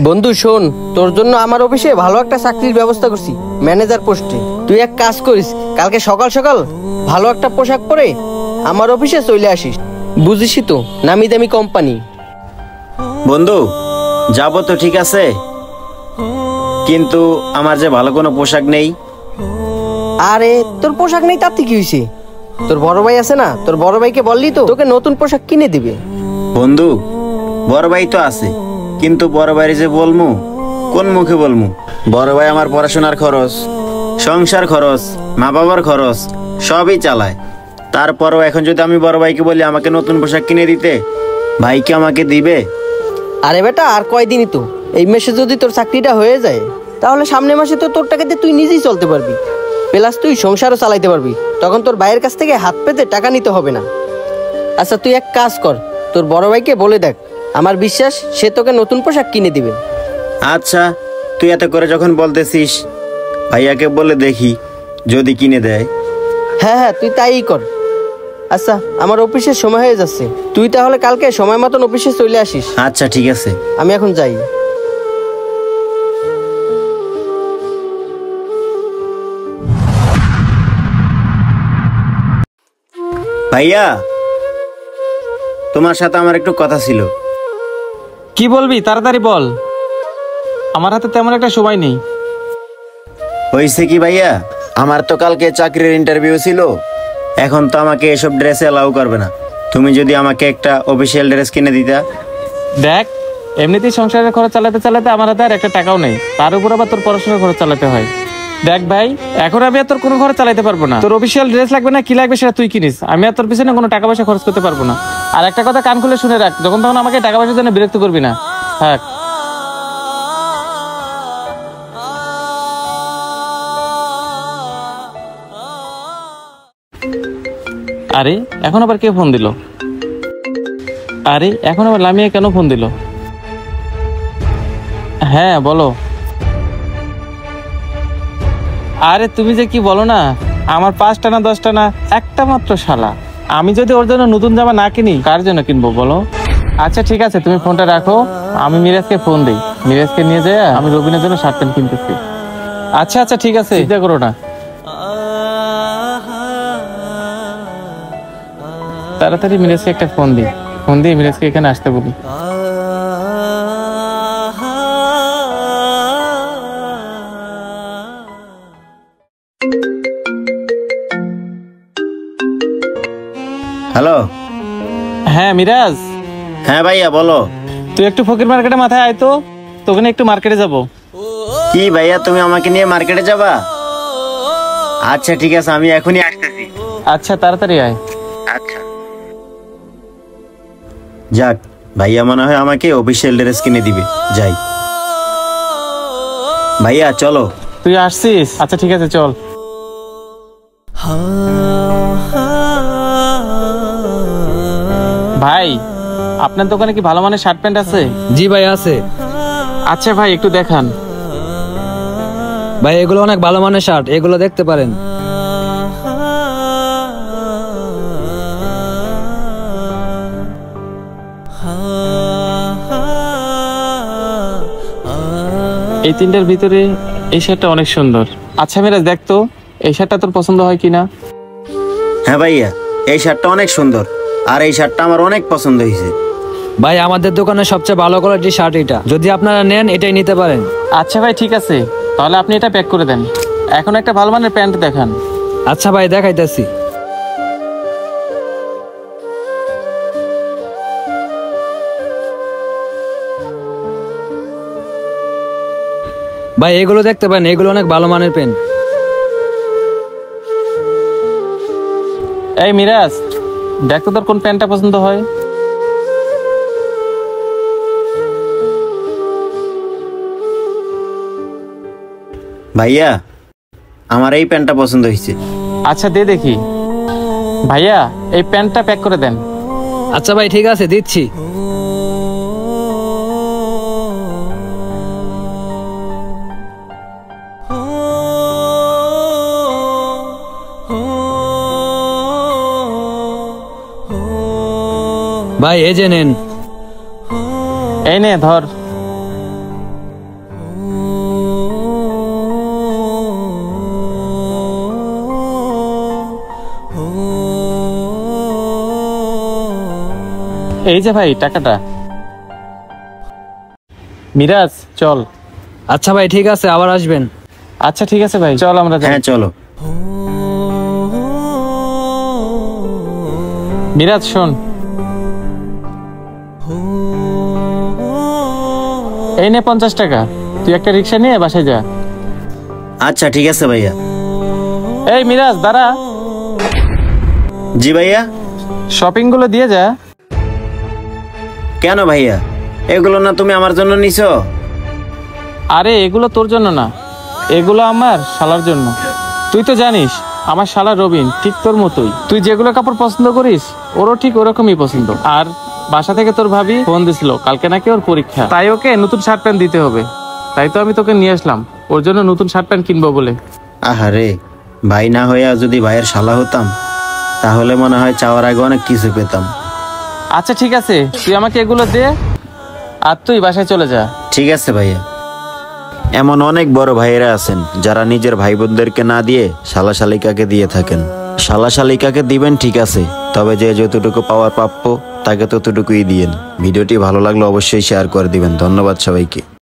বন্ধু শোন, তোর জন্য আমার অফিসে ভালো একটা চাকরির ব্যবস্থা করছি, ম্যানেজার পোস্টে। তুই এক কাজ করিস, কালকে সকাল সকাল ভালো একটা পোশাক পরে আমার অফিসে চলে আসিস। বুঝিসই তো, নামি দামি কোম্পানি। বন্ধু যাব তো ঠিক আছে, কিন্তু আমার যে ভালো কোনো পোশাক নেই। আরে তোর পোশাক নেই তাতে কি হয়েছে? তোর বড় ভাই আছে না, তোর বড় ভাইকে বললি তো তোকে নতুন পোশাক কিনে দিবে। বন্ধু বড় ভাই তো আছে, কিন্তু বড় ভাইরে যে বলমু, কোন মুখে বলমু? বড় ভাই আমার পড়াশোনার খরচ, সংসার খরচ, মা বাবার খরচ সবই চালায়। তারপরও এখন যদি আমি বড় ভাইকে বলি আমাকে নতুন পোশাক কিনে দিতে, ভাই কি আমাকে দিবে? আরে বেটা, আর কয়দিনই তো, এই মাসে যদি তোর চাকরিটা হয়ে যায় তাহলে সামনের মাসে তো তোর টাকাতে তুই নিজেই চলতে পারবি, প্লাস তুই সংসারও চালাইতে পারবি। তখন তোর ভাইয়ের কাছ থেকে হাত পেতে টাকা নিতে হবে না। আচ্ছা তুই এক কাজ কর, তোর বড় ভাইকে বলে দেখ, আমার বিশ্বাস সে তোকে নতুন পোশাক কিনে দিবে। আচ্ছা তুই এত করে যখন বলতেছিস, ভাইয়াকে বলে দেখি যদি কিনে দেয়। হ্যাঁ হ্যাঁ, তুই তাই কর। আচ্ছা আমার অফিসের সময় হয়ে যাচ্ছে, তুই তাহলে কালকে সময় মতন অফিসে চলে আসিস। আচ্ছা ঠিক আছে, আমি এখন যাই। ভাইয়া তোমার সাথে আমার একটু কথা ছিল। কি বলবি তাড়াতাড়ি বল, আমার হাতে তেমন একটা সময় নেই। হয়েছে কি ভাইয়া, আমার তো কালকে চাকরির ইন্টারভিউ ছিল, এখন তো আমাকে এসব ড্রেসে অ্যালাউ করবে না। তুমি যদি আমাকে একটা অফিসিয়াল ড্রেস কিনে দিতা। দেখ, এমনিতেই সংসারের খরচ চালাতে চালাতে আমার হাতে আর একটা টাকাও নেই, তার উপর আবার তোর পড়াশোনার খরচ চালাতে হয়। দেখ ভাই, এখন আমি আর তোর কোনো খরচ চালাতে পারবো না। তোর অফিসিয়াল ড্রেস লাগবে না কি লাগবে সেটা তুই কিনিস, আমি আর তোর পিছনে কোনো টাকা পয়সা খরচ করতে পারবো না। আর একটা কথা কান খুলে শুনে রাখ, যখন তখন আমাকে টাকা পয়সার জন্য বিরক্ত করবি না। থাক। আরে এখন আবার কে ফোন দিল? আরে এখন আবার লামিয়া কেন ফোন দিল? হ্যাঁ বলো। আরে তুমি যে কি বলো না, আমার 5টা না 10টা না, একটা মাত্র শালা। আমি যদি ওর জন্য নতুন জামা না কিনি কার জন্য কিনবো বলো? আচ্ছা ঠিক আছে, তুমি ফোনটা রাখো, আমি মিরাজকে ফোন দিই। মিরাজকে নিয়ে যায় আমি রবিনের জন্য শার্ট প্যান্ট কিনতেছি। আচ্ছা আচ্ছা ঠিক আছে, চিন্তা করো না। তাড়াতাড়ি মিরাজকে একটা ফোন দিই, ফোন দিয়ে মিরাজকে এখানে আসতে বলি। হ্যালো। হ্যাঁ মিরাজ। হ্যাঁ ভাইয়া বলো। তুই একটু ফকির মার্কেটে মাথায় আয় তো, তোকে একটু মার্কেটে যাব। কি ভাইয়া, তুমি আমাকে নিয়ে মার্কেটে যাবা? আচ্ছা ঠিক আছে, আমি এখনই আসতেছি। আচ্ছা তাড়াতাড়ি আয়। আচ্ছা। যাক, ভাইয়া মনে হয় আমাকে অফিসিয়াল ড্রেস কিনে দিবে, যাই। ভাইয়া চলো। তুই আসছিস? আচ্ছা ঠিক আছে চল। ভাই, আপনার দোকানে কি ভালো মানের শার্ট প্যান্ট আছে? জি ভাই আছে। আচ্ছা ভাই একটু দেখান। ভাই এগুলো অনেক ভালো মানের শার্ট, এগুলো দেখতে পারেন। এই তিনটার ভিতরে এই শার্টটা অনেক সুন্দর। আচ্ছা মিরাজ দেখ তো, এই শার্টটা তোর পছন্দ হয় কিনা? হ্যাঁ ভাইয়া, এই শার্টটা অনেক সুন্দর, আর এই শার্টটা আমার অনেক পছন্দ হয়েছে। ভাই আমাদের দোকানে সবচেয়ে ভালো কোয়ালিটির শার্ট এটা, যদি আপনারা নেন এটাই নিতে পারেন। আচ্ছা ভাই ঠিক আছে, তাহলে আপনি এটা প্যাক করে দেন। এখন একটা ভালো মানের প্যান্ট দেখান। আচ্ছা ভাই দেখাইতেছি। ভাই এগুলো দেখতে পারেন, এগুলো অনেক ভালো মানের পেন। এই মিরাজ, দেখ তো তোর কোন প্যান্টটা পছন্দ হয়। ভাইয়া আমার এই প্যান্টটা পছন্দ হয়েছে। আচ্ছা দে দেখি। ভাইয়া এই প্যান্টটা প্যাক করে দেন। আচ্ছা ভাই ঠিক আছে দিচ্ছি। ভাই এই যে নেন। এই নে ধর। এই যে ভাই টাকাটা। মিরাজ চল। আচ্ছা ভাই ঠিক আছে, আবার আসবেন। আচ্ছা ঠিক আছে ভাই, চল আমরা যাই। হ্যাঁ চলো। মিরাজ শোন, এই নে 50 টাকা, তুই একটা রিক্সা নিয়ে বাসায় যা। আচ্ছা ঠিক আছে ভাইয়া। এই মিরাজ দাঁড়া, জি ভাইয়া। শপিং গুলো দিয়ে যা। কেন ভাইয়া, এগুলো না তুমি আমার জন্য নিছো? আরে এগুলো তোর জন্য না, এগুলো আমার শালার জন্য। তুই তো জানিস আমার শালা রবিন ঠিক তোর মতোই, তুই যেগুলো কাপড় পছন্দ করিস ওরও ঠিক ওরকমই পছন্দ। আর বাসা থেকে তোর ভাবি ফোন দিছিল, কালকে নাকি ওর পরীক্ষা, তাই ওকে নতুন শার্ট প্যান্ট দিতে হবে। তাই তো আমি তোকে নিয়ে আসলাম ওর জন্য নতুন শার্ট প্যান্ট কিনবো বলে। আহারে, ভাই না হইয়া যদি ভাইয়ের শালা হতাম তাহলে মনে হয় চাওয়ার আগে অনেক কিছু পেতাম। আচ্ছা ঠিক আছে, তুই আমাকে এগুলো দে আর তুই বাসায় চলে যা। ঠিক আছে ভাইয়া। এমন অনেক বড় ভাইয়েরা আছেন যারা নিজের ভাই বোনদেরকে না দিয়ে শালা শালিকাকে দিয়ে থাকেন। শালা শালিকাকে দিবেন ঠিক আছে, তবে যে যতটুকু পাওয়ার প্রাপ্য তাকে ততটুকুই দিয়েন। ভিডিওটি ভালো লাগলে অবশ্যই শেয়ার করে দিবেন। ধন্যবাদ সবাইকে।